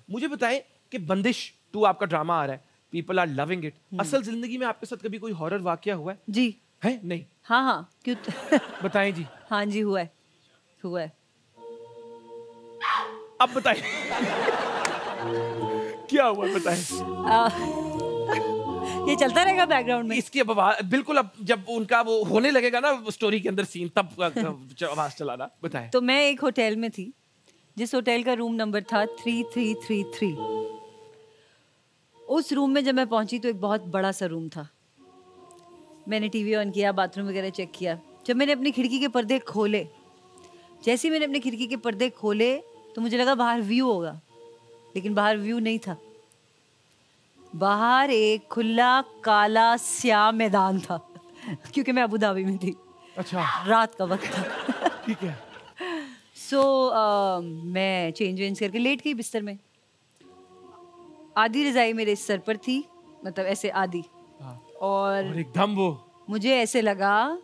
मुझे बताएं कि बंदिश 2 आपका ड्रामा आ रहा है, पीपल आर लविंग इट, असल जिंदगी में आपके साथ कभी कोई हॉरर वाकया हुआ है? जी है नहीं? हाँ क्यों बताएं जी। हाँ जी हुआ है। अब बताएं क्या हुआ, बताएं। ये चलता रहेगा बैकग्राउंड में इसकी अब बिल्कुल, अब जब उनका वो होने लगेगा ना स्टोरी के अंदर सीन, तब आवाज चलाना। बताएं। तो मैं एक होटल में थी, जिस होटल का रूम नंबर था 3333। उस रूम में जब मैं पहुंची तो एक बहुत बड़ा सा रूम था। मैंने टीवी ऑन किया, बाथरूम वगैरह चेक किया। जब मैंने अपनी खिड़की के पर्दे खोले, जैसे ही मैंने अपनी खिड़की के पर्दे खोले तो मुझे लगा बाहर व्यू होगा, लेकिन बाहर व्यू नहीं था। बाहर एक खुला काला स्याह मैदान था क्योंकि मैं अबू धाबी में थी। अच्छा, रात का वक्त था। ठीक है। सो मैं चेंज वेंज करके लेट गई बिस्तर में। आधी रजाई मेरे सर पर थी, मतलब ऐसे आधी, और एकदम वो मुझे ऐसे लगा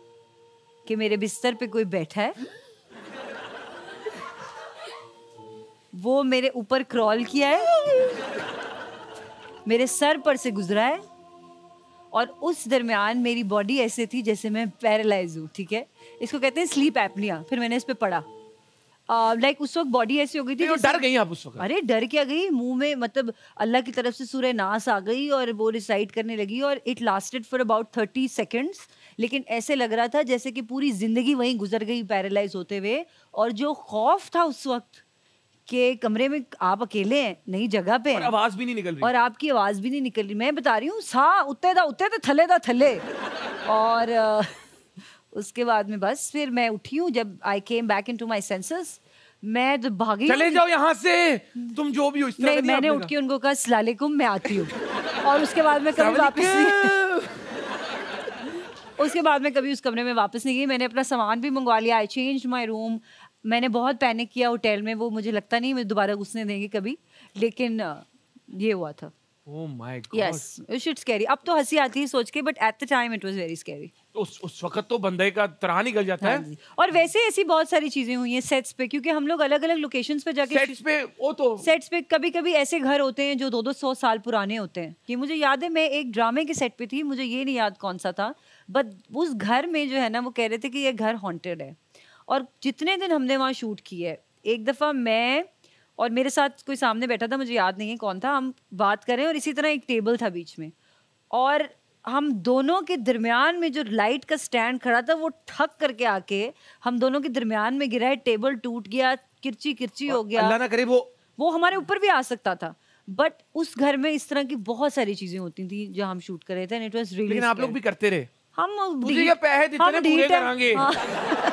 कि मेरे बिस्तर पे कोई बैठा है। वो मेरे ऊपर क्रॉल किया है, मेरे सर पर से गुजरा है, और उस दरमियान मेरी बॉडी ऐसे थी जैसे मैं पैरालाइज हूँ। ठीक है, इसको कहते हैं स्लीप एपनिया। फिर मैंने इस पे पढ़ा, लाइक उस वक्त बॉडी ऐसी हो गई थी। डर गई आप उस वक्त? अरे डर क्या गई, मुंह में मतलब अल्लाह की तरफ से सूरह नास आ गई और वो रिसाइट करने लगी, और it lasted for about 30 seconds. लेकिन ऐसे लग रहा था जैसे कि पूरी जिंदगी वहीं गुजर गई पैरालाइज होते हुए। और जो खौफ था उस वक्त कि कमरे में आप अकेले हैं, नई जगह पे हैं, और आवाज भी नहीं निकल रही, और आपकी आवाज भी नहीं निकल रही। मैं बता रही हूँ, सा उत्ते दा थले दा थले। और उसके बाद में बस फिर मैं उठी हूँ। जब I came back into my senses, मैं तो भागी। चले जाओ यहाँ से, तुम जो भी हो। इस तरह नहीं, मैंने उठ के उनको कहा अस्सलाम वालेकुम, मैं आती हूँ। और उसके बाद में कभी वापस नहीं उसके बाद में कभी उस कमरे में वापस नहीं गई। मैंने अपना सामान भी मंगवा लिया, आई चेंज्ड माय रूम। मैंने बहुत पैनिक किया होटल में, वो मुझे लगता नहीं मुझे दोबारा घुसने देंगे कभी, लेकिन ये हुआ था। Oh my God. Yes, it was scary. अब तो हंसी आती है सोच के, but at the time it was very scary. उस वक्त तो बंदे का त्राह निकल जाता है। और वैसे ऐसी बहुत सारी चीजें हुई हैं सेट्स पे, क्योंकि हम लोग अलग अलग लोकेशंस पे जाके सेट्स पे कभी कभी ऐसे घर होते हैं जो 200 साल पुराने होते हैं। कि मुझे याद है, मैं एक ड्रामे के सेट पे थी, मुझे ये नहीं याद कौन सा था, बट उस घर में जो है ना, वो कह रहे थे कि ये घर हॉन्टेड है। और जितने दिन हमने वहाँ शूट किया है, एक दफ़ा मैं और मेरे साथ कोई सामने बैठा था, मुझे याद नहीं है कौन था, हम बात करें और इसी तरह एक टेबल था बीच में, और हम दोनों के दरमियान में जो लाइट का स्टैंड खड़ा था वो ठक करके आके हम दोनों के दरमियान में गिरा है। टेबल टूट गया, किरची किरची हो गया। अल्लाह ना करे वो हमारे ऊपर भी आ सकता था। बट उस घर में इस तरह की बहुत सारी चीजें होती थी जहाँ हम शूट कर रहे थे। It was really. लेकिन आप लोग भी करते रहे। हम तुझे पैसे जितने पूरे करांगे।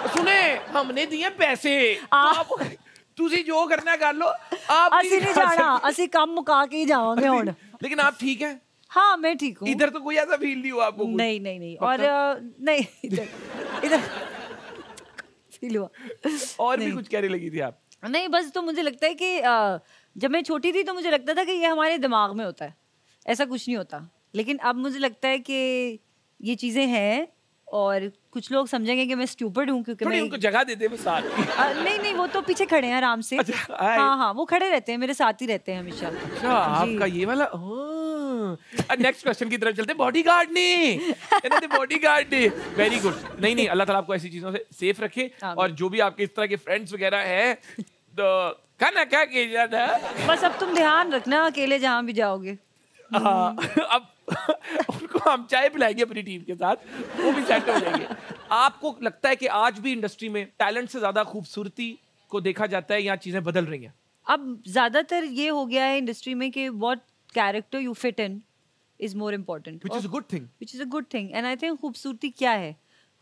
सुने, हमने दिए पैसे, आप तुझे जो करना कर लो, आप नहीं जाना, असि काम मुका के ही जाओगे हुण। लेकिन आप ठीक हैं? हाँ, मैं ठीक हूँ। इधर तो कोई ऐसा फील नहीं हुआ आपको? नहीं। और नहीं, इधर फील हुआ। और भी कुछ कहने लगी थी आप? नहीं, बस तो मुझे लगता है कि जब मैं छोटी थी तो मुझे लगता था कि ये हमारे दिमाग में होता है, ऐसा कुछ नहीं होता। लेकिन अब मुझे लगता है कि ये चीजें हैं, और कुछ लोग समझेंगे कि मैं स्टूपिड हूँ क्योंकि मैं उनको जगह देते हैं साथ। नहीं, वो तो पीछे खड़े हैं आराम से। हाँ, वो खड़े रहते हैं, मेरे साथ ही रहते हैं हमेशा। अच्छा, आपका ये वाला। नेक्स्ट क्वेश्चन की तरफ चलते। बॉडीगार्ड ने बॉडीगार्ड ने वेरी गुड। नहीं, अल्लाह ताला आपको ऐसी चीजों से सेफ रखे, और जो भी आपके इस तरह के फ्रेंड्स वगैरह हैं, तो खाना क्या किया था, बस अब तुम ध्यान रखना अकेले जहाँ भी जाओगे। अब उनको हम चाय पिलाएंगे अपनी टीम के साथ, वो भी सेट हो जाएंगे। आपको लगता है कि आज भी इंडस्ट्री में टैलेंट से ज्यादा खूबसूरती को देखा जाता है, या चीजें बदल रही हैं? अब ज्यादातर ये हो गया है इंडस्ट्री में कि what character you fit in is more important, which is a good thing. And I think खूबसूरती क्या है,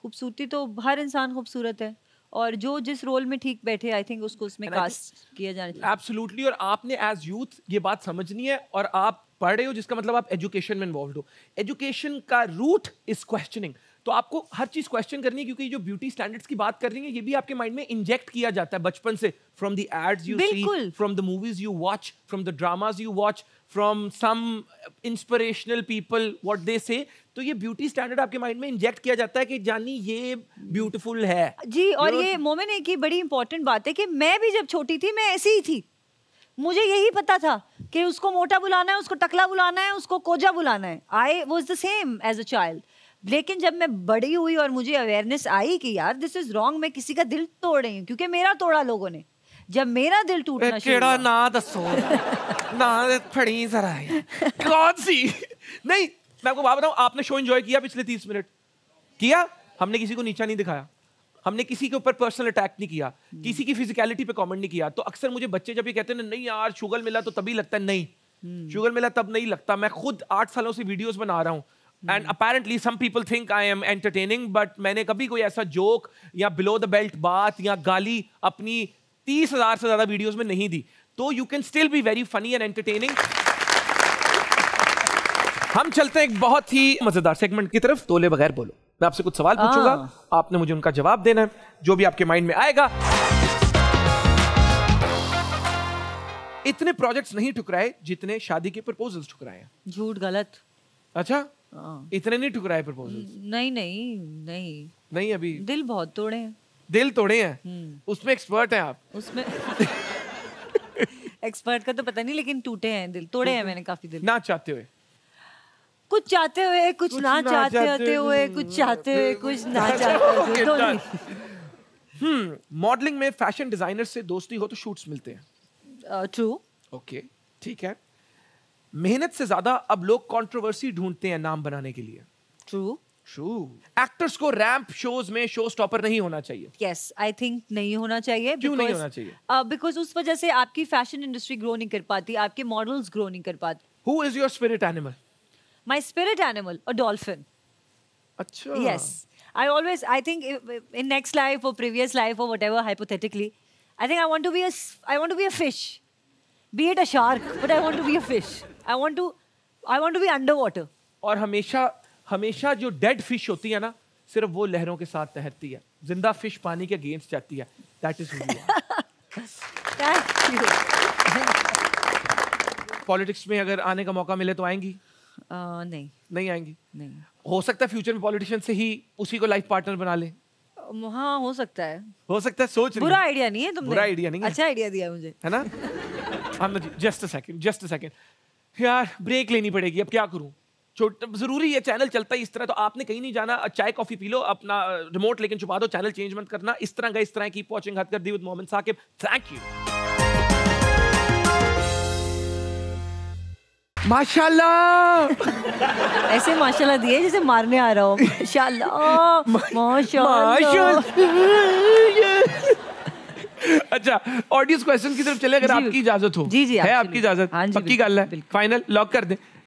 खूबसूरती तो हर इंसान खूबसूरत है, और जो जिस रोल में ठीक बैठे, आई थिंक उसको उसमें कास्ट किया जाना चाहिए। एब्सोल्युटली। और आपने एज यूथ ये बात समझनी है, और आप पढ़ रहे हो जिसका मतलब आप एजुकेशन में इन्वॉल्व हो। एजुकेशन का रूट इज क्वेश्चनिंग। तो आपको हर चीज क्वेश्चन करनी है, क्योंकि जो ब्यूटी स्टैंडर्ड्स की बात कर रही है, ये भी आपके माइंड में इंजेक्ट किया जाता है बचपन से, from the ads you see, from the movies you watch, from the dramas you watch, from some inspirational people what they say. तो ये ब्यूटी स्टैंडर्ड आपके माइंड में इंजेक्ट किया जाता है कि जानी ये ब्यूटीफुल है जी। और ये मोमिन, एक ही बड़ी इंपॉर्टेंट बात है कि मैं भी जब छोटी थी मैं ऐसी ही थी, मुझे यही पता था, कि उसको मोटा बुलाना है, उसको टकला बुलाना है, उसको कोजा बुलाना है. I was the same as a child. लेकिन जब मैं बड़ी हुई और मुझे अवेयरनेस आई कि यार दिस इज रॉन्ग, मैं किसी का दिल तोड़ रही हूँ क्योंकि मेरा तोड़ा लोगों ने. जब मेरा दिल टूटना शुरू हुआ, ना दसो ना फड़ी जरा कौन सी. नहीं, मैं आपको बात बताऊं, आपने शो एंजॉय किया पिछले 30 मिनट किया. हमने किसी को नीचा नहीं दिखाया, हमने किसी के ऊपर पर्सनल अटैक नहीं किया, किसी की फिजिकलिटी पे कमेंट नहीं किया. तो अक्सर मुझे बच्चे जब ये कहते हैं नहीं यार शुगर मिला तो तभी लगता है, नहीं शुगर मिला तब नहीं लगता. मैं खुद 8 सालों से वीडियोस बना रहा हूँ and apparently some people think I am entertaining, but मैंने कभी कोई ऐसा जोक या बिलो द बेल्ट बात या गाली अपनी 30,000 से ज्यादा वीडियोस में नहीं दी. तो you can still be very funny and entertaining. हम चलते हैं एक बहुत ही मजेदार सेगमेंट की तरफ, तोले बगैर बोलो. मैं आपसे कुछ सवाल पूछूंगा, आपने मुझे उनका जवाब देना है, जो भी आपके माइंड में आएगा. इतने प्रोजेक्ट्स नहीं ठुकराए जितने शादी के प्रपोजल्स ठुकराए हैं. झूठ, गलत. अच्छा, इतने नहीं ठुकराए प्रपोजल्स? नहीं नहीं नहीं नहीं, अभी दिल बहुत तोड़े हैं. दिल तोड़े हैं, उसमें एक्सपर्ट हैं आप. उसमें एक्सपर्ट का तो पता नहीं, लेकिन टूटे हैं दिल, तोड़े हैं मैंने काफी दिल. ना चाहते हुए, कुछ चाहते हुए, कुछ ना चाहते हुए, कुछ चाहते हुए, कुछ ना चाहते हुए. मॉडलिंग में फैशन डिजाइनर से दोस्ती हो तो शूट्स मिलते हैं. ट्रू. ओके, ठीक है. मेहनत से ज्यादा अब लोग कंट्रोवर्सी ढूंढते हैं नाम बनाने के लिए. ट्रू. ट्रू. एक्टर्स को रैंप शोज में शो स्टॉपर नहीं होना चाहिए. यस, आई थिंक नहीं होना चाहिए. क्यों नहीं होना चाहिए? बिकॉज उस वजह से आपकी फैशन इंडस्ट्री ग्रो नहीं कर पाती, आपके मॉडल्स ग्रो नहीं कर पाते. Who is your spirit animal? My spirit animal, a dolphin. अच्छा. Yes. I think in next life or previous life or whatever, hypothetically, I think I want to be a fish. Be it a shark, but I want to be a fish. I want to be underwater. और हमेशा जो dead fish होती है ना, सिर्फ वो लहरों के साथ तैरती है. जिंदा फिश पानी के अगेंस्ट जाती है. That is who you are. Thank you. Politics में अगर आने का मौका मिले तो आएंगी? नहीं आएंगी. नहीं. हो सकता है फ्यूचर में पॉलिटिशियन से ही उसी को लाइफ पार्टनर बना ले. हाँ, हो सकता है. सोच रही. बुरा आइडिया नहीं है तुमने. बुरा आइडिया नहीं है. अच्छा आइडिया दिया मुझे, है ना? जस्ट अ सेकंड यार, ब्रेक लेनी पड़ेगी. अब क्या करूं? जरूरी है, चैनल चलता है इस तरह, तो आपने कहीं नहीं जाना. चाय कॉफी पी लो, अपना रिमोट लेकिन छुपा दो, चैनल चेंज मत करना. इस तरह कीप वॉचिंग हद कर दी विद मोमिन साकिब. Thank you. माशाल्लाह. ऐसे माशाल्लाह दिए जैसे मारने आ रहा हो. माशाल्लाह. अच्छा, ऑडियंस क्वेश्चन की तरफ चले, अगर आपकी इजाजत हो. जी है आपकी इजाजत? पक्की गल है, फाइनल लॉक कर दें.